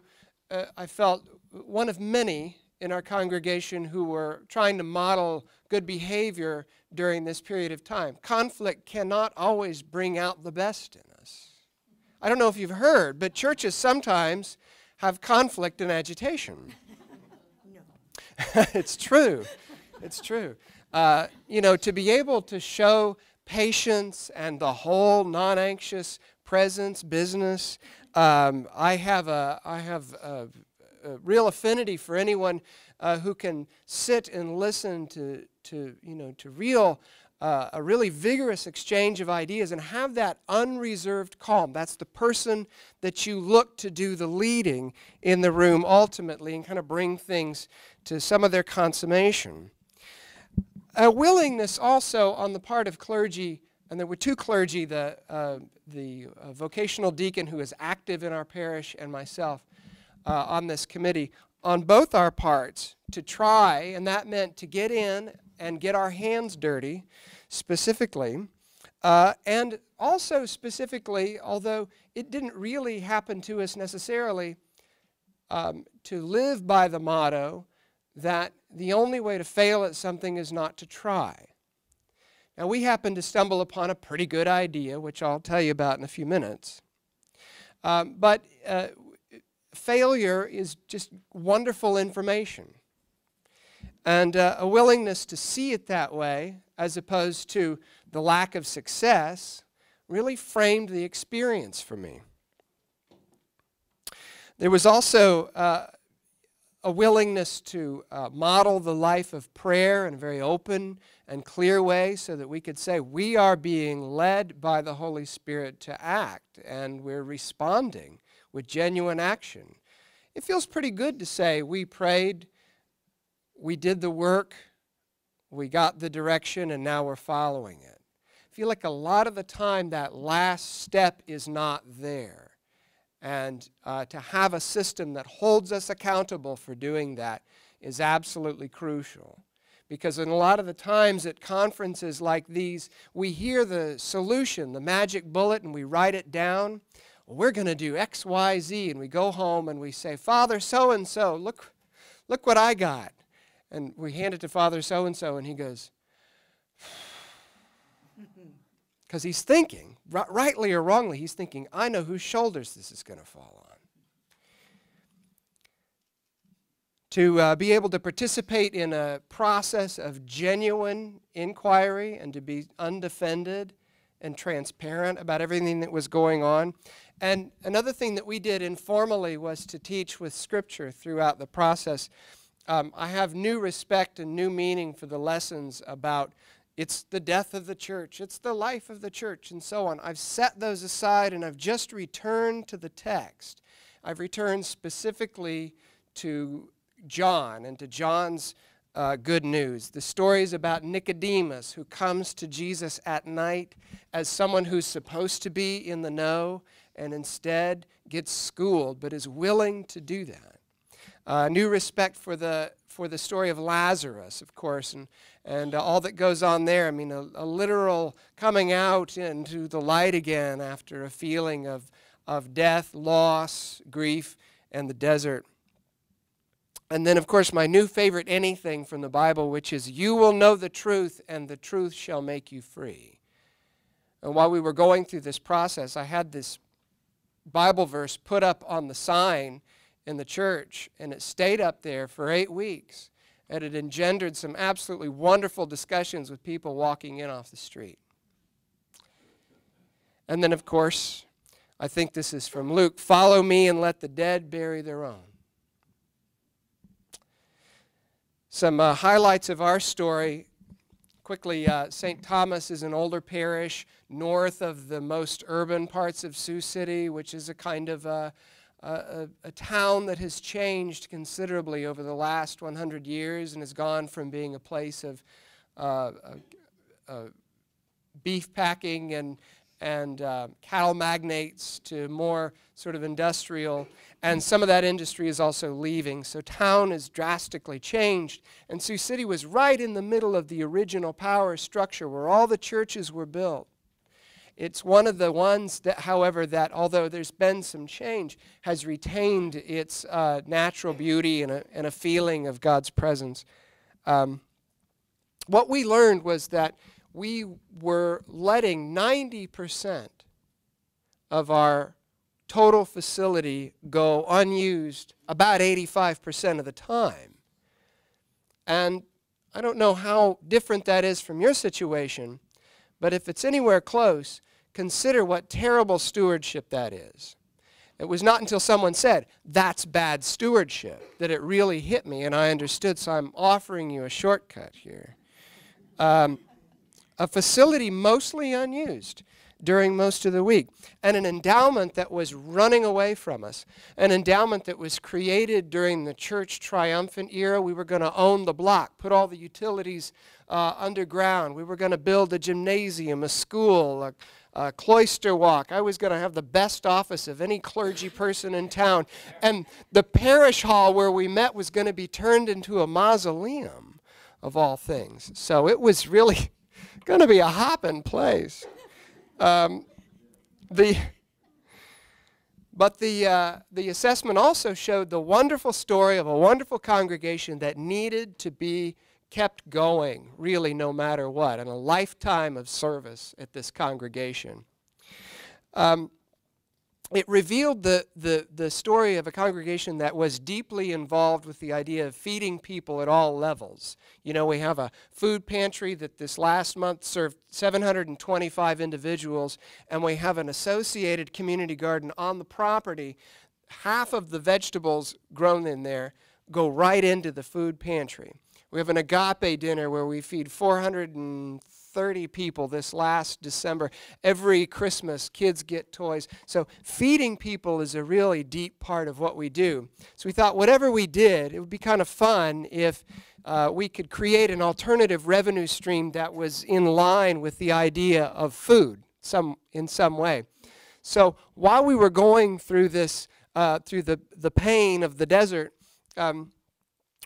I felt, one of many in our congregation who were trying to model good behavior during this period of time. Conflict cannot always bring out the best in us. I don't know if you've heard, but churches sometimes have conflict and agitation. No. It's true. It's true. You know, to be able to show patience and the whole non-anxious presence business, I have a real affinity for anyone who can sit and listen to a really vigorous exchange of ideas and have that unreserved calm. That's the person that you look to do the leading in the room ultimately and kind of bring things to some of their consummation. A willingness also on the part of clergy, and there were two clergy, the vocational deacon who is active in our parish and myself on this committee, on both our parts to try, and that meant to get in and get our hands dirty specifically, and also specifically, although it didn't really happen to us necessarily, to live by the motto that the only way to fail at something is not to try. Now, we happened to stumble upon a pretty good idea, which I'll tell you about in a few minutes. But failure is just wonderful information. And a willingness to see it that way, as opposed to the lack of success, really framed the experience for me. There was also a willingness to model the life of prayer in a very open and clear way so that we could say we are being led by the Holy Spirit to act and we're responding with genuine action. It feels pretty good to say we prayed, we did the work, we got the direction, and now we're following it. I feel like a lot of the time that last step is not there. And to have a system that holds us accountable for doing that is absolutely crucial. Because in a lot of the times at conferences like these, we hear the solution, the magic bullet, and we write it down. Well, we're going to do X, Y, Z, and we go home and we say, Father so-and-so, look what I got. And we hand it to Father so-and-so, and he goes, because he's thinking, rightly or wrongly, he's thinking, I know whose shoulders this is going to fall on. To be able to participate in a process of genuine inquiry and to be undefended and transparent about everything that was going on. And another thing that we did informally was to teach with Scripture throughout the process. I have new respect and new meaning for the lessons about it's the death of the church, it's the life of the church, and so on. I've set those aside and I've just returned to the text. I've returned specifically to John and to John's good news. The stories about Nicodemus, who comes to Jesus at night as someone who's supposed to be in the know and instead gets schooled but is willing to do that. New respect for the story of Lazarus, of course, and all that goes on there. I mean, a literal coming out into the light again after a feeling of death, loss, grief, and the desert. And then, of course, my new favorite anything from the Bible, which is, you will know the truth, and the truth shall make you free. And while we were going through this process, I had this Bible verse put up on the sign in the church, and it stayed up there for 8 weeks. And it engendered some absolutely wonderful discussions with people walking in off the street. And then, of course, I think this is from Luke, follow me and let the dead bury their own. Some highlights of our story. Quickly, St. Thomas is an older parish north of the most urban parts of Sioux City, which is a kind of a town that has changed considerably over the last 100 years and has gone from being a place of beef packing and cattle magnates to more sort of industrial, and some of that industry is also leaving. So town is drastically changed, and Sioux City was right in the middle of the original power structure where all the churches were built. It's one of the ones that, however, that although there's been some change, has retained its natural beauty and a feeling of God's presence. What we learned was that we were letting 90% of our total facility go unused about 85% of the time. And I don't know how different that is from your situation, but if it's anywhere close, consider what terrible stewardship that is. It was not until someone said, that's bad stewardship, that it really hit me and I understood, so I'm offering you a shortcut here. A facility mostly unused during most of the week, and an endowment that was running away from us, an endowment that was created during the church triumphant era. We were going to own the block, put all the utilities underground. We were going to build a gymnasium, a school, a cloister walk. I was going to have the best office of any clergy person in town, and the parish hall where we met was going to be turned into a mausoleum of all things. So it was really going to be a hopping place. But the assessment also showed the wonderful story of a wonderful congregation that needed to be kept going, really no matter what, and a lifetime of service at this congregation. It revealed the story of a congregation that was deeply involved with the idea of feeding people at all levels. You know, we have a food pantry that this last month served 725 individuals, and we have an associated community garden on the property. Half of the vegetables grown in there go right into the food pantry. We have an agape dinner where we feed 430 people this last December. Every Christmas, kids get toys. So feeding people is a really deep part of what we do. So we thought whatever we did, it would be kind of fun if we could create an alternative revenue stream that was in line with the idea of food in some way. So while we were going through this, through the pain of the desert,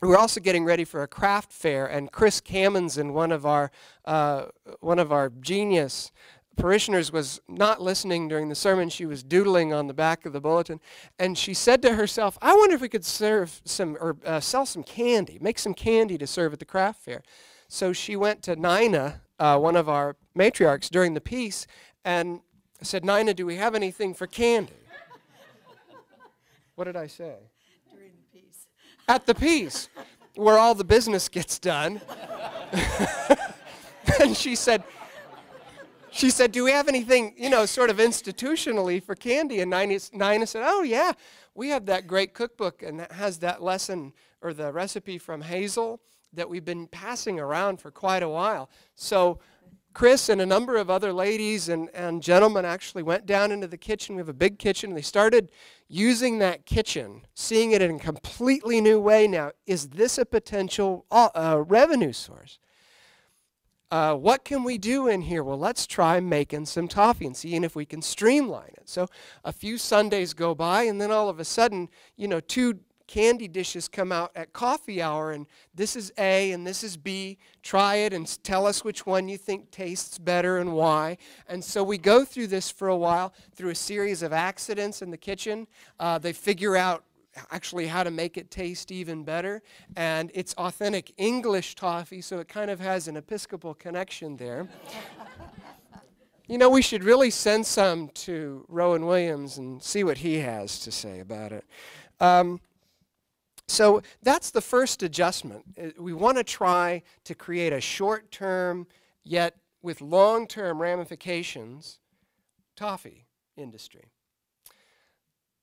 we were also getting ready for a craft fair, and Chris Kamenzen, one of our genius parishioners, was not listening during the sermon. She was doodling on the back of the bulletin, and she said to herself, "I wonder if we could serve some or sell some candy, make some candy to serve at the craft fair." So she went to Nina, one of our matriarchs, during the piece, and said, "Nina, do we have anything for candy?" What did I say? At the piece, where all the business gets done. And she said, "Do we have anything, sort of institutionally for candy?" And Nina said, "Oh yeah, we have that great cookbook, and that has that lesson or the recipe from Hazel that we've been passing around for quite a while." So Chris and a number of other ladies and gentlemen actually went down into the kitchen. We have a big kitchen. They started using that kitchen, seeing it in a completely new way now. Is this a potential revenue source? What can we do in here? Well, let's try making some toffee and seeing if we can streamline it. So a few Sundays go by, and then all of a sudden, 2 candy dishes come out at coffee hour, and this is A and this is B. Try it and tell us which one you think tastes better and why. And so we go through this for a while, through a series of accidents in the kitchen. They figure out actually how to make it taste even better, and it's authentic English toffee, so it kind of has an Episcopal connection there. We should really send some to Rowan Williams and see what he has to say about it. So that's the first adjustment. We want to try to create a short-term, yet with long-term ramifications, toffee industry.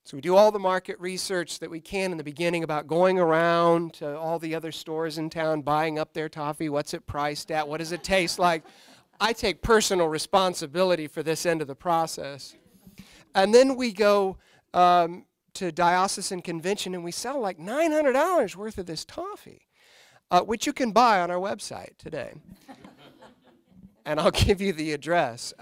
So we do all the market research that we can in the beginning about going around to all the other stores in town, buying up their toffee, what's it priced at, what does it taste like. I take personal responsibility for this end of the process. And then we go to diocesan convention, and we sell like $900 worth of this toffee, which you can buy on our website today. And I'll give you the address,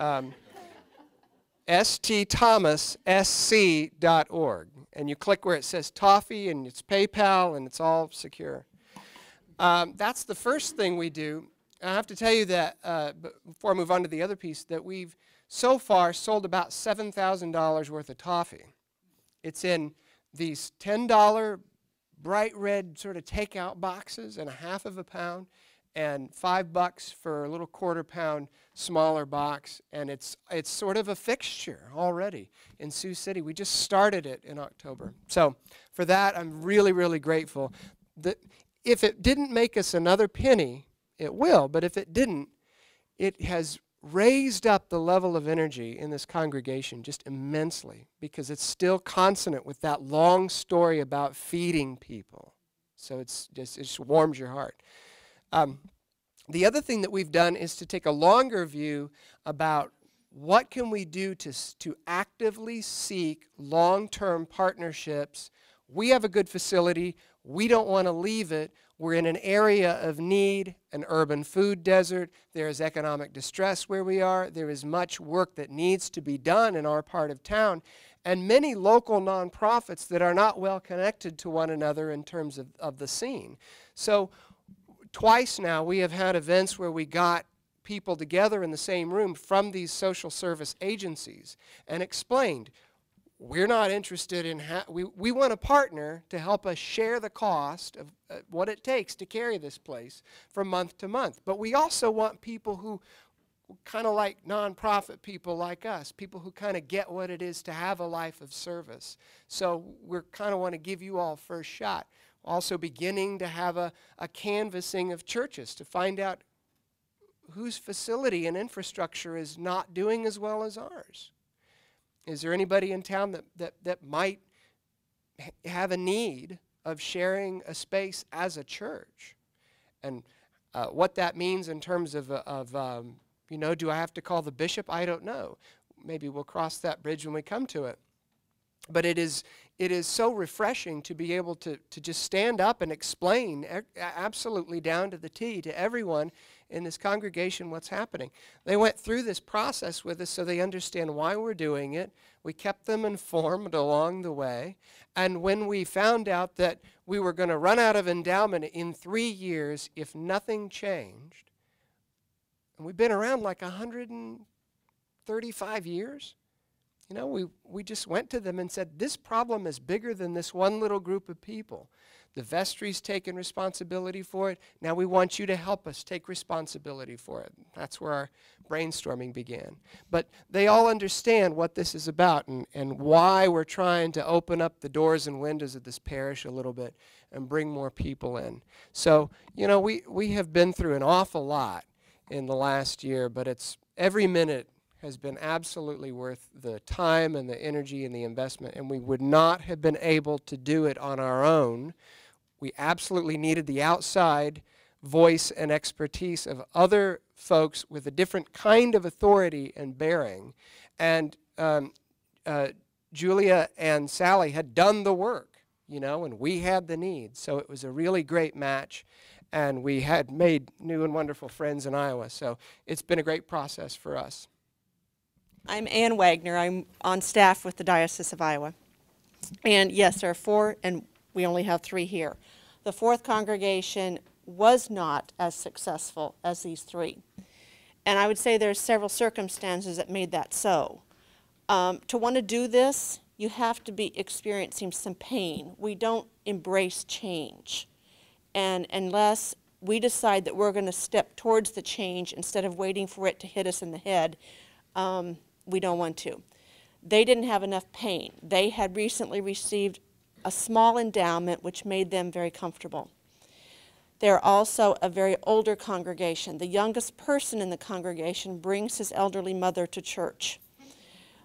stthomassc.org. And you click where it says toffee, and it's PayPal, and it's all secure. That's the first thing we do. And I have to tell you that, before I move on to the other piece, that we've so far sold about $7,000 worth of toffee. It's in these $10 bright red sort of takeout boxes and a half of a pound, and $5 for a little quarter-pound smaller box, and it's sort of a fixture already in Sioux City. We just started it in October. So for that, I'm really, really grateful. If it didn't make us another penny, it will, but if it didn't, it has raised up the level of energy in this congregation just immensely, because it's still consonant with that long story about feeding people. So it just warms your heart. The other thing that we've done is to take a longer view about what can we do to actively seek long-term partnerships. We have a good facility. We don't want to leave it. We're in an area of need, an urban food desert. There is economic distress where we are. There is much work that needs to be done in our part of town, and many local nonprofits that are not well connected to one another in terms of the scene. So twice now we have had events where we got people together in the same room from these social service agencies and explained, we're not interested in, we want a partner to help us share the cost of what it takes to carry this place from month to month. But we also want people who kind of like nonprofit people like us, people who kind of get what it is to have a life of service. So we kind of want to give you all first shot. Also beginning to have a canvassing of churches to find out whose facility and infrastructure is not doing as well as ours. Is there anybody in town that might have a need of sharing a space as a church. And what that means in terms of you know, do I have to call the bishop? I don't know. Maybe we'll cross that bridge when we come to it. But it is so refreshing to be able to just stand up and explain absolutely down to the T to everyone in this congregation what's happening. They went through this process with us so they understand why we're doing it. We kept them informed along the way. And when we found out that we were going to run out of endowment in 3 years if nothing changed, and we've been around like 135 years, you know, we just went to them and said, this problem is bigger than this one little group of people. The vestry's taken responsibility for it. Now we want you to help us take responsibility for it. That's where our brainstorming began. But they all understand what this is about and why we're trying to open up the doors and windows of this parish a little bit and bring more people in. So, you know, we have been through an awful lot in the last year, but it's every minute has been absolutely worth the time and the energy and the investment, and we would not have been able to do it on our own. We absolutely needed the outside voice and expertise of other folks with a different kind of authority and bearing. And Julia and Sally had done the work, you know, and we had the need. So it was a really great match, and we had made new and wonderful friends in Iowa. So it's been a great process for us. I'm Ann Wagner. I'm on staff with the Diocese of Iowa. And yes, there are 4, and we only have 3 here. The 4th congregation was not as successful as these 3. And I would say there are several circumstances that made that so. To want to do this, you have to be experiencing some pain. We don't embrace change. And unless we decide that we're going to step towards the change instead of waiting for it to hit us in the head, we don't want to. They didn't have enough pain. They had recently received a small endowment which made them very comfortable. They're also a very older congregation. The youngest person in the congregation brings his elderly mother to church.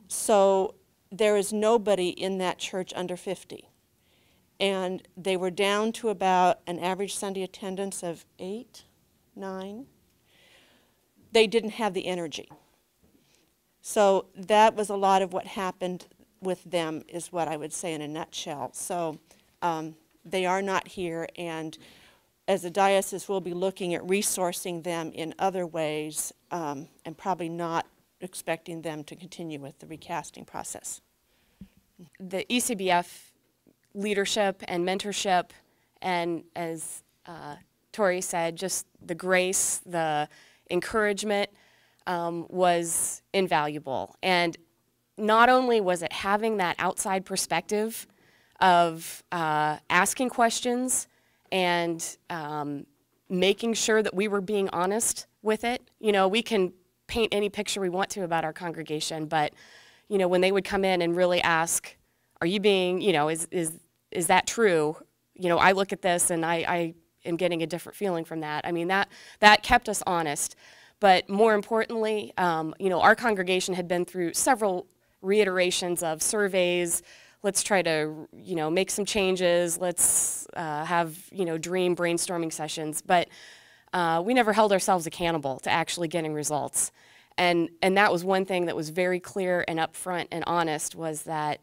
So there is nobody in that church under 50. And they were down to about an average Sunday attendance of 8, 9. They didn't have the energy. So that was a lot of what happened with them, is what I would say in a nutshell. So they are not here, and as a diocese, we'll be looking at resourcing them in other ways, and probably not expecting them to continue with the recasting process. The ECBF leadership and mentorship, and as Tori said, just the grace, the encouragement, was invaluable. And not only was it having that outside perspective of asking questions and making sure that we were being honest with it. You know, we can paint any picture we want to about our congregation, but, you know, when they would come in and really ask, are you being, you know, is that true? You know, I look at this and I am getting a different feeling from that. I mean, that kept us honest. But more importantly, you know, our congregation had been through several reiterations of surveys. Let's try to, you know, make some changes. Let's have, you know, dream brainstorming sessions. But we never held ourselves accountable to actually getting results. And that was one thing that was very clear and upfront and honest, was that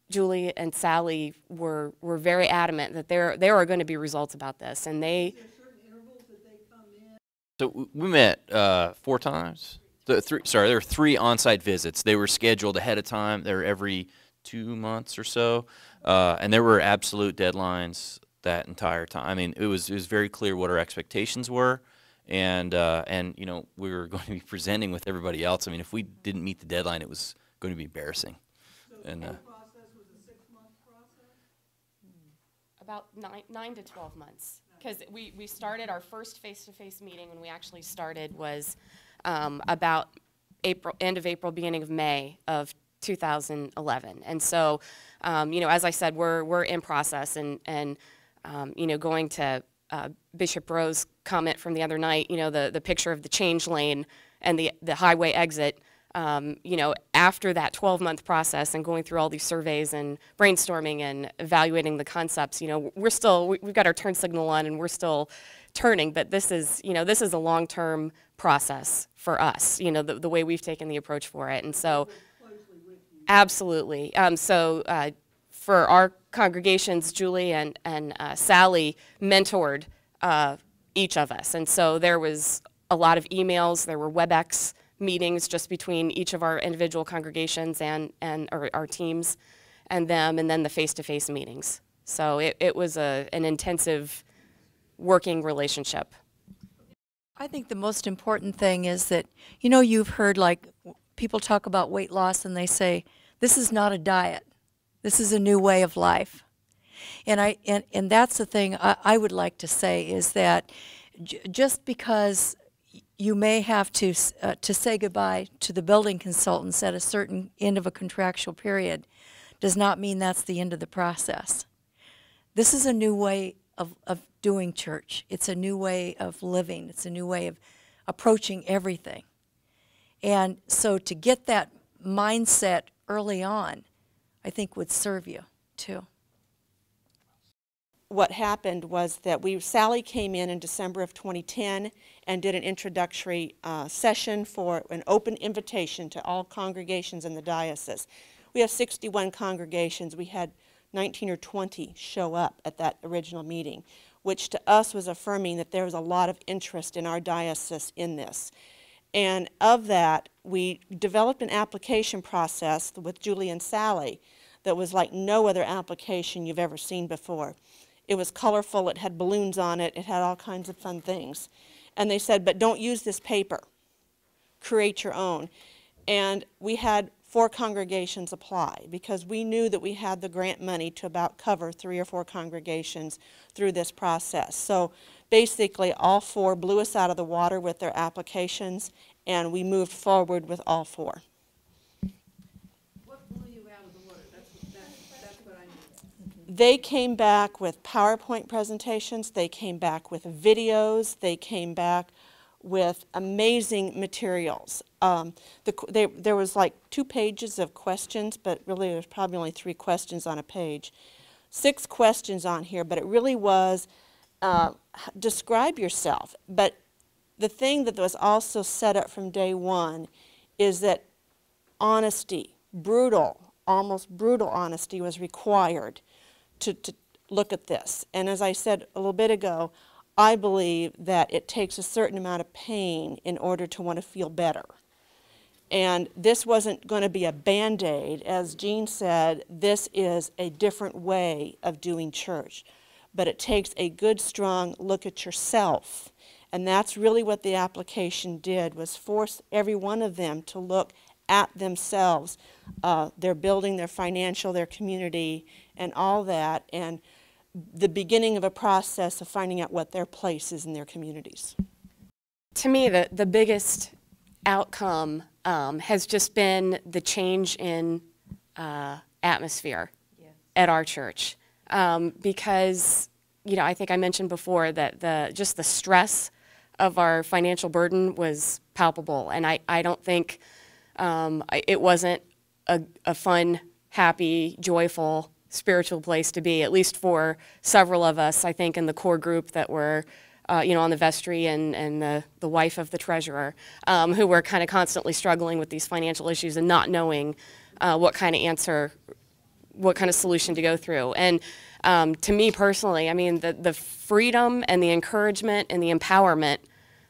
Julie and Sally were very adamant that there are going to be results about this. And they... So we met 4 times. There were 3 on-site visits. They were scheduled ahead of time. They were every 2 months or so, and there were absolute deadlines that entire time. I mean, it was very clear what our expectations were, and you know, we were going to be presenting with everybody else. I mean, if we didn't meet the deadline, it was going to be embarrassing. So the whole process was a 6-month process? About 9 to 12 months. Because we started our first face-to-face meeting when we actually started was about end of April, beginning of May of 2011. And so, you know, as I said, we're in process, and you know, going to Bishop Rowe's comment from the other night, you know, the picture of the change lane and the highway exit, after that 12-month process and going through all these surveys and brainstorming and evaluating the concepts, we've got our turn signal on and we're still turning, but this is a long-term process for us, the way we've taken the approach for it. And so, absolutely. For our congregations, Julie and Sally mentored each of us. And so there was a lot of emails, there were WebEx meetings just between each of our individual congregations and our teams and them, and then the face-to-face meetings. So it was an intensive working relationship. I think the most important thing is that, you've heard like people talk about weight loss and they say, this is not a diet. This is a new way of life. And that's the thing I would like to say is that just because you may have to say goodbye to the building consultants at a certain end of a contractual period does not mean that's the end of the process. This is a new way of doing church. It's a new way of living. It's a new way of approaching everything. And so to get that mindset early on, I think would serve you too. What happened was that Sally came in December of 2010 and did an introductory session for an open invitation to all congregations in the diocese. We have 61 congregations. We had 19 or 20 show up at that original meeting, which to us was affirming that there was a lot of interest in our diocese in this. And of that, we developed an application process with Julie and Sally that was like no other application you've ever seen before. It was colorful, it had balloons on it, it had all kinds of fun things. And they said, but don't use this paper. Create your own. And we had 4 congregations apply because we knew that we had the grant money to about cover 3 or 4 congregations through this process. So basically all 4 blew us out of the water with their applications, and we moved forward with all 4. What blew you out of the water? That's what I need. They came back with PowerPoint presentations, they came back with videos, they came back with amazing materials. There was like 2 pages of questions, but really there's probably only 3 questions on a page. 6 questions on here, but it really was describe yourself. But the thing that was also set up from day one is that honesty, almost brutal honesty was required to look at this. And as I said a little bit ago, I believe that it takes a certain amount of pain in order to want to feel better. And this wasn't going to be a Band-Aid. As Jean said, this is a different way of doing church. But it takes a good, strong look at yourself. And that's really what the application did, was force every one of them to look at themselves, their building, their financial, their community, and all that. And the beginning of a process of finding out what their place is in their communities. To me, the biggest outcome has just been the change in atmosphere at our church. Because, I think I mentioned before that just the stress of our financial burden was palpable. And I don't think it wasn't a fun, happy, joyful, spiritual place to be, at least for several of us, I think, in the core group that were, on the vestry and the wife of the treasurer, who were kind of constantly struggling with these financial issues and not knowing what kind of solution to go through. And to me personally, I mean, the freedom and the encouragement and the empowerment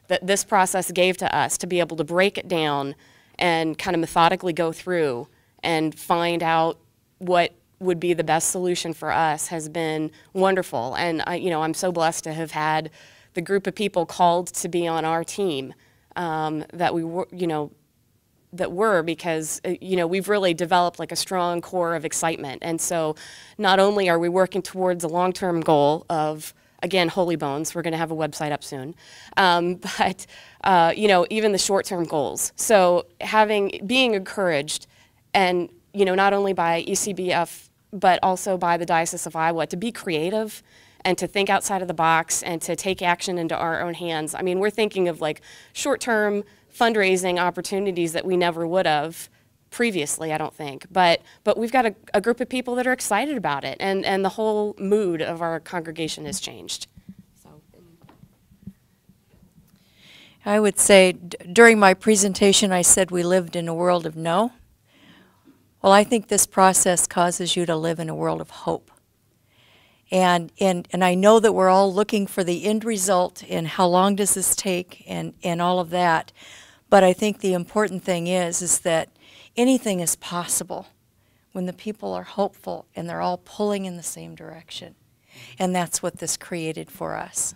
that this process gave to us to be able to break it down and kind of methodically go through and find out what would be the best solution for us has been wonderful. And I'm so blessed to have had the group of people called to be on our team that we were, because we've really developed like a strong core of excitement. And so not only are we working towards a long-term goal of, again, Holy Bones, we're going to have a website up soon, but even the short-term goals. So being encouraged, and not only by ECBF but also by the Diocese of Iowa, to be creative and to think outside of the box and to take action into our own hands. I mean, we're thinking of like short-term fundraising opportunities that we never would have previously, I don't think. But we've got a group of people that are excited about it, and the whole mood of our congregation has changed. So, I would say during my presentation I said we lived in a world of no. Well, I think this process causes you to live in a world of hope. And I know that we're all looking for the end result and how long does this take and all of that. But I think the important thing is that anything is possible when the people are hopeful and they're all pulling in the same direction. And that's what this created for us.